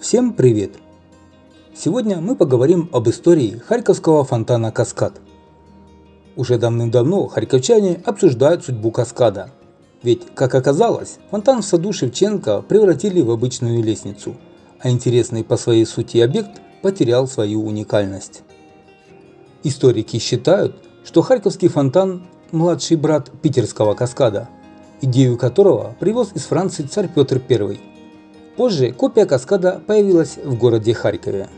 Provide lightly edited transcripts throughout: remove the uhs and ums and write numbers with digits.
Всем привет! Сегодня мы поговорим об истории харьковского фонтана «Каскад». Уже давным-давно харьковчане обсуждают судьбу «Каскада». Ведь, как оказалось, фонтан в саду Шевченко превратили в обычную лестницу, а интересный по своей сути объект потерял свою уникальность. Историки считают, что харьковский фонтан – младший брат питерского «Каскада», идею которого привез из Франции царь Петр I. Позже копия «Каскада» появилась в городе Харькове.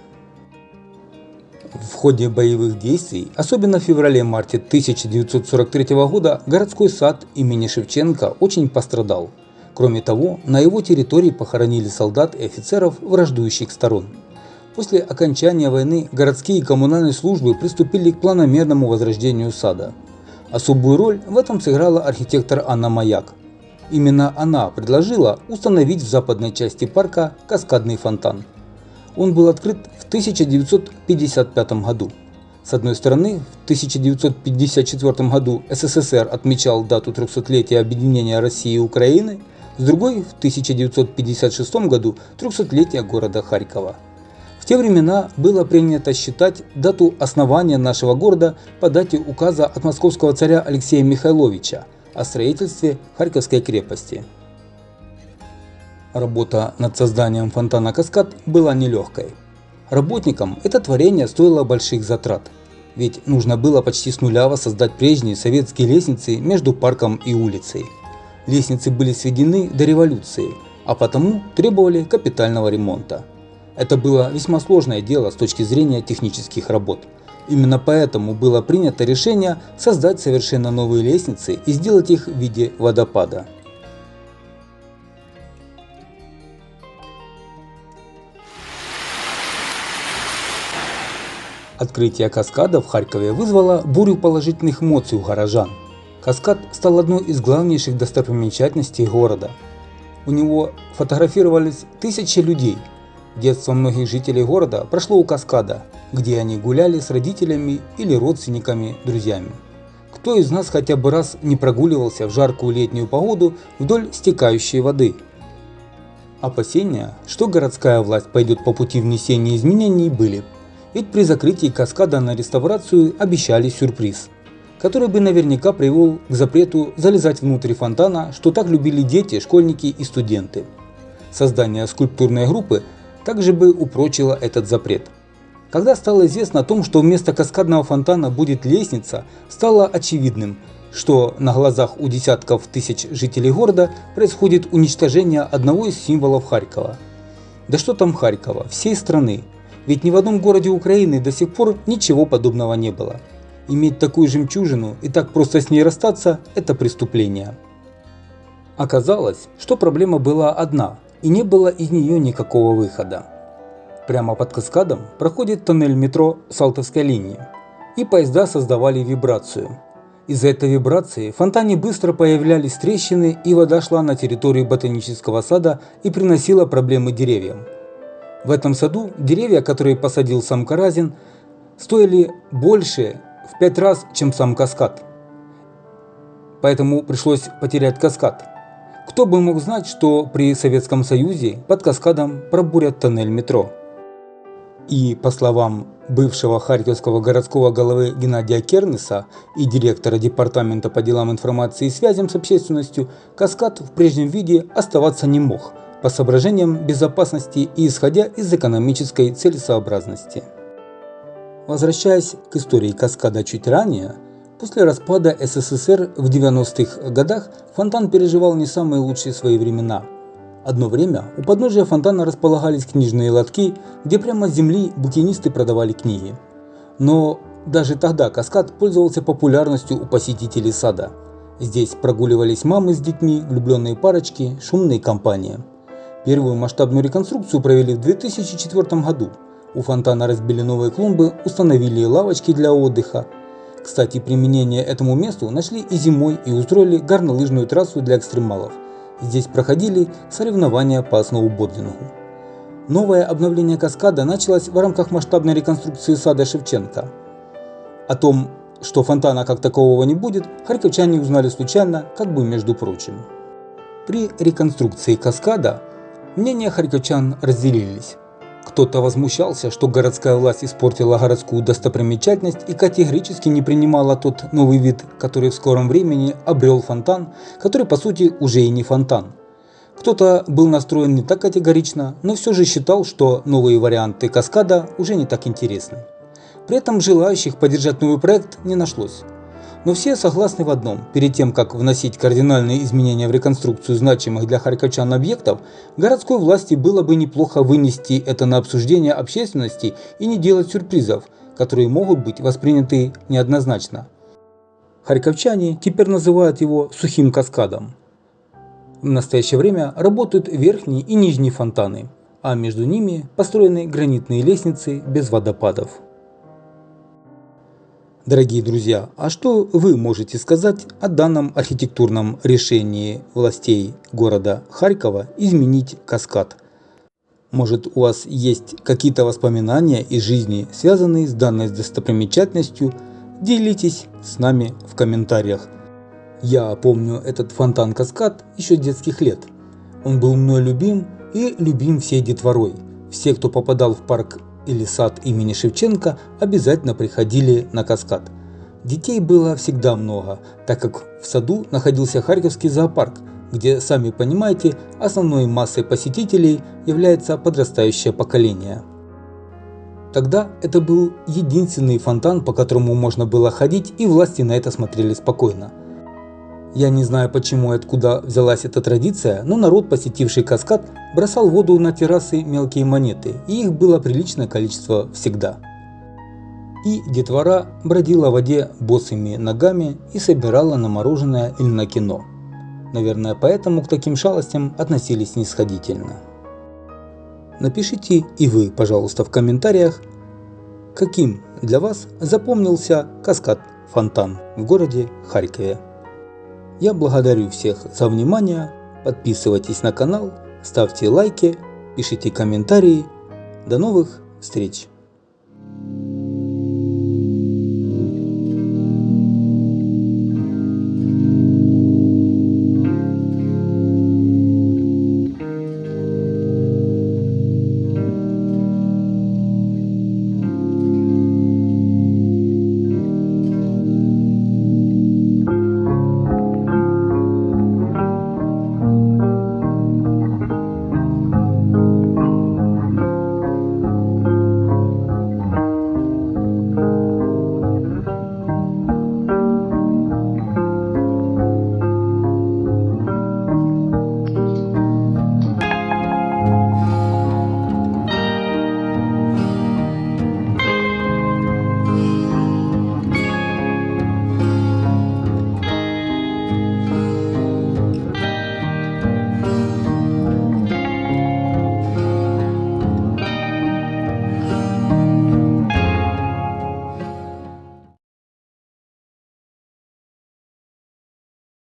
В ходе боевых действий, особенно в феврале-марте 1943 года, городской сад имени Шевченко очень пострадал. Кроме того, на его территории похоронили солдат и офицеров враждующих сторон. После окончания войны городские и коммунальные службы приступили к планомерному возрождению сада. Особую роль в этом сыграла архитектор Анна Маяк. Именно она предложила установить в западной части парка каскадный фонтан. Он был открыт в 1955 году. С одной стороны, в 1954 году СССР отмечал дату 300-летия объединения России и Украины, с другой в 1956 году 300-летия города Харькова. В те времена было принято считать дату основания нашего города по дате указа от московского царя Алексея Михайловича о строительстве Харьковской крепости. Работа над созданием фонтана «Каскад» была нелегкой. Работникам это творение стоило больших затрат, ведь нужно было почти с нуля воссоздать прежние советские лестницы между парком и улицей. Лестницы были сведены до революции, а потому требовали капитального ремонта. Это было весьма сложное дело с точки зрения технических работ. Именно поэтому было принято решение создать совершенно новые лестницы и сделать их в виде водопада. Открытие «Каскада» в Харькове вызвало бурю положительных эмоций у горожан. «Каскад» стал одной из главнейших достопримечательностей города. У него фотографировались тысячи людей. Детство многих жителей города прошло у «Каскада», где они гуляли с родителями или родственниками, друзьями. Кто из нас хотя бы раз не прогуливался в жаркую летнюю погоду вдоль стекающей воды? Опасения, что городская власть пойдет по пути внесения изменений, были. Ведь при закрытии «Каскада» на реставрацию обещали сюрприз, который бы наверняка привел к запрету залезать внутрь фонтана, что так любили дети, школьники и студенты. Создание скульптурной группы также бы упрочило этот запрет. Когда стало известно о том, что вместо каскадного фонтана будет лестница, стало очевидным, что на глазах у десятков тысяч жителей города происходит уничтожение одного из символов Харькова. Да что там Харькова, всей страны, ведь ни в одном городе Украины до сих пор ничего подобного не было. Иметь такую жемчужину и так просто с ней расстаться – это преступление. Оказалось, что проблема была одна, и не было из нее никакого выхода. Прямо под «Каскадом» проходит тоннель метро Салтовской линии, и поезда создавали вибрацию. Из-за этой вибрации в фонтане быстро появлялись трещины, и вода шла на территорию ботанического сада и приносила проблемы деревьям. В этом саду деревья, которые посадил сам Каразин, стоили больше в 5 раз, чем сам «Каскад». Поэтому пришлось потерять «Каскад». Кто бы мог знать, что при Советском Союзе под «Каскадом» пробурят тоннель метро. И, по словам бывшего харьковского городского головы Геннадия Кернеса и директора департамента по делам информации и связям с общественностью, «Каскад» в прежнем виде оставаться не мог по соображениям безопасности и исходя из экономической целесообразности. Возвращаясь к истории «Каскада» чуть ранее, после распада СССР в 90-х годах фонтан переживал не самые лучшие свои времена. Одно время у подножия фонтана располагались книжные лотки, где прямо с земли букинисты продавали книги. Но даже тогда «Каскад» пользовался популярностью у посетителей сада. Здесь прогуливались мамы с детьми, влюбленные парочки, шумные компании. Первую масштабную реконструкцию провели в 2004 году. У фонтана разбили новые клумбы, установили лавочки для отдыха. Кстати, применение этому месту нашли и зимой и устроили горнолыжную трассу для экстремалов. Здесь проходили соревнования по сноубордингу. Новое обновление «Каскада» началось в рамках масштабной реконструкции сада Шевченко. О том, что фонтана как такового не будет, харьковчане узнали случайно, как бы между прочим. При реконструкции «Каскада» мнения харьковчан разделились. Кто-то возмущался, что городская власть испортила городскую достопримечательность и категорически не принимала тот новый вид, который в скором времени обрел фонтан, который по сути уже и не фонтан. Кто-то был настроен не так категорично, но все же считал, что новые варианты каскада уже не так интересны. При этом желающих поддержать новый проект не нашлось. Но все согласны в одном: перед тем, как вносить кардинальные изменения в реконструкцию значимых для харьковчан объектов, городской власти было бы неплохо вынести это на обсуждение общественности и не делать сюрпризов, которые могут быть восприняты неоднозначно. Харьковчане теперь называют его сухим каскадом. В настоящее время работают верхние и нижние фонтаны, а между ними построены гранитные лестницы без водопадов. Дорогие друзья, а что вы можете сказать о данном архитектурном решении властей города Харькова изменить каскад? Может, у вас есть какие-то воспоминания из жизни, связанные с данной достопримечательностью? Делитесь с нами в комментариях. Я помню этот фонтан-каскад еще с детских лет. Он был мной любим и любим всей детворой. Все, кто попадал в парк или сад имени Шевченко, обязательно приходили на каскад. Детей было всегда много, так как в саду находился Харьковский зоопарк, где, сами понимаете, основной массой посетителей является подрастающее поколение. Тогда это был единственный фонтан, по которому можно было ходить, и власти на это смотрели спокойно. Я не знаю, почему и откуда взялась эта традиция, но народ, посетивший каскад, бросал в воду на террасы мелкие монеты, и их было приличное количество всегда. И детвора бродила в воде босыми ногами и собирала на мороженое или на кино. Наверное, поэтому к таким шалостям относились снисходительно. Напишите и вы, пожалуйста, в комментариях, каким для вас запомнился каскад-фонтан в городе Харькове. Я благодарю всех за внимание, подписывайтесь на канал, ставьте лайки, пишите комментарии. До новых встреч!